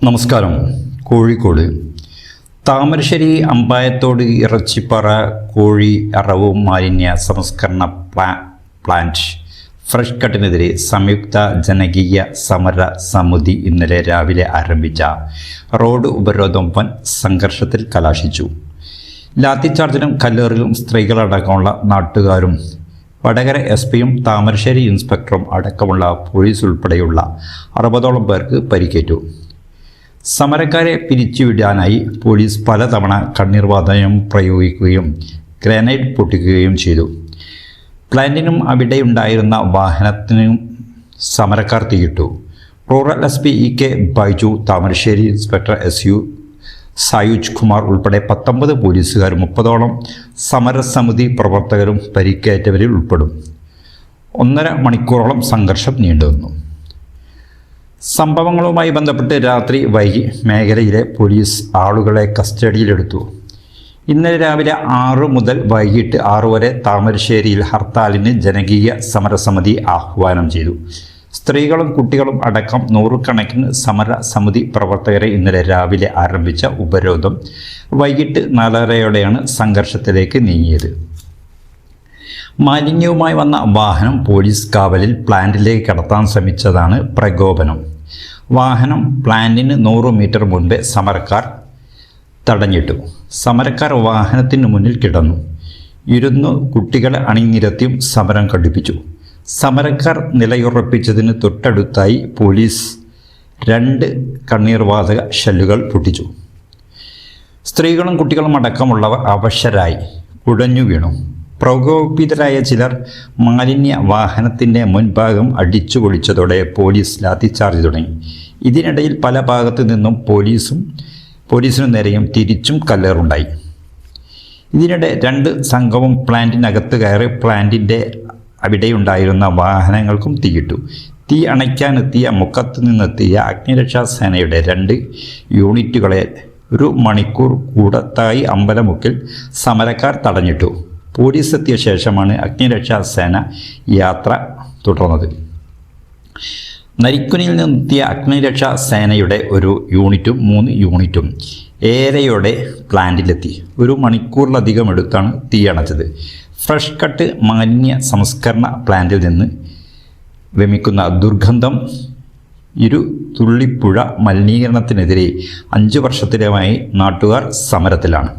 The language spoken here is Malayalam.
നമസ്കാരം. കോഴിക്കോട് താമരശ്ശേരി അമ്പായത്തോട് ഇറച്ചിപ്പാറ കോഴി അറവ് മാലിന്യ സംസ്കരണ പ്ലാന്റ് ഫ്രഷ് കട്ടിനെതിരെ സംയുക്ത ജനകീയ സമര സമിതി ഇന്നലെ രാവിലെ ആരംഭിച്ച റോഡ് ഉപരോധം വൻ സംഘർഷത്തിൽ കലാശിച്ചു. ലാത്തിച്ചാർജിലും കല്ലേറിലും സ്ത്രീകളടക്കമുള്ള നാട്ടുകാരും വടകര എസ്.പിയും താമരശ്ശേരി ഇൻസ്പെക്ടറും അടക്കമുള്ള പോലീസ് ഉൾപ്പെടെയുള്ള 60ഓളം പേർക്ക് പരിക്കേറ്റു. സമരക്കാരെ പിരിച്ചുവിടാനായി പോലീസ് പലതവണ കണ്ണീർവാതകം പ്രയോഗിക്കുകയും ഗ്രനേഡ് പൊട്ടിക്കുകയും ചെയ്തു. പ്ലാന്റിനും അവിടെയുണ്ടായിരുന്ന വാഹനത്തിനും സമരക്കാർ തീയിട്ടു. Rural SP E K. Baiju, Thamarassery inspector S U. Sayuj Kumar ഉൾപ്പെടെ 19 പോലീസുകാരും 30ഓളം സമരസമിതി പ്രവർത്തകരും പരിക്കേറ്റവരിൽ ഉൾപ്പെടും. 1.5 മണിക്കൂറോളം സംഘർഷം നീണ്ടുനിന്നു. സംഭവങ്ങളുമായി ബന്ധപ്പെട്ട് രാത്രി വൈകി മേഖലയിലെ പോലീസ് ആളുകളെ കസ്റ്റഡിയിലെടുത്തു. ഇന്നലെ രാവിലെ 6 മുതൽ വൈകിട്ട് 6 വരെ താമരശ്ശേരിയിൽ ഹർത്താലിന് ജനകീയ സമരസമിതി ആഹ്വാനം ചെയ്തു. സ്ത്രീകളും കുട്ടികളും അടക്കം നൂറുകണക്കിന് സമരസമിതി പ്രവർത്തകരെ ഇന്നലെ രാവിലെ ആരംഭിച്ച ഉപരോധം വൈകിട്ട് 4:30യോടെയാണ് സംഘർഷത്തിലേക്ക് നീങ്ങിയത്. മാലിന്യവുമായി വന്ന വാഹനം പോലീസ് കാവലിൽ പ്ലാന്റിലേക്ക് കടത്താൻ ശ്രമിച്ചതാണ് പ്രകോപനം. വാഹനം പ്ലാന്റിന് 100 മീറ്റർ മുൻപേ സമരക്കാർ തടഞ്ഞിട്ടു. സമരക്കാർ വാഹനത്തിന് മുന്നിൽ കിടന്നു. ഇരുന്നു കുട്ടികളെ അണിനിരത്തിയും സമരം ഘടിപ്പിച്ചു. സമരക്കാർ നിലയുറപ്പിച്ചതിന് തൊട്ടടുത്തായി പോലീസ് 2 കണ്ണീർവാതക ഷെല്ലുകൾ പൊട്ടിച്ചു. സ്ത്രീകളും കുട്ടികളും അടക്കമുള്ളവർ അവശരായി കുഴഞ്ഞു വീണു. പ്രകോപിതരായ ചിലർ മാലിന്യ വാഹനത്തിൻ്റെ മുൻഭാഗം അടിച്ചു പൊളിച്ചതോടെ പോലീസ് ലാത്തിച്ചാർജ് തുടങ്ങി. ഇതിനിടയിൽ പല ഭാഗത്തു നിന്നും പോലീസിനു നേരെയും തിരിച്ചും കല്ലേറുണ്ടായി. ഇതിനിടെ 2 സംഘവും പ്ലാന്റിനകത്ത് കയറി പ്ലാന്റിൻ്റെ അവിടെയുണ്ടായിരുന്ന വാഹനങ്ങൾക്കും തീയിട്ടു. തീ അണയ്ക്കാനെത്തിയ മുക്കത്ത് നിന്നെത്തിയ അഗ്നിരക്ഷാ സേനയുടെ 2 യൂണിറ്റുകളെ 1 മണിക്കൂർ കൂടത്തായി അമ്പലമുക്കിൽ സമരക്കാർ തടഞ്ഞിട്ടു. പോലീസ് എത്തിയ ശേഷമാണ് അഗ്നിരക്ഷാ സേന യാത്ര തുടർന്നത്. നരിക്കുനിയിൽ നിന്നെത്തിയ അഗ്നിരക്ഷാ സേനയുടെ 1 യൂണിറ്റും 3 യൂണിറ്റും ഏറെയോടെ പ്ലാന്റിലെത്തി. 1 മണിക്കൂറിലധികം എടുത്താണ് തീയണച്ചത്. ഫ്രഷ് കട്ട് മാലിന്യ സംസ്കരണ പ്ലാന്റിൽ നിന്ന് വമിക്കുന്ന ദുർഗന്ധം ഇരുതുള്ളിപ്പുഴ മലിനീകരണത്തിനെതിരെ 5 വർഷത്തിലേറെയായി നാട്ടുകാർ സമരത്തിലാണ്.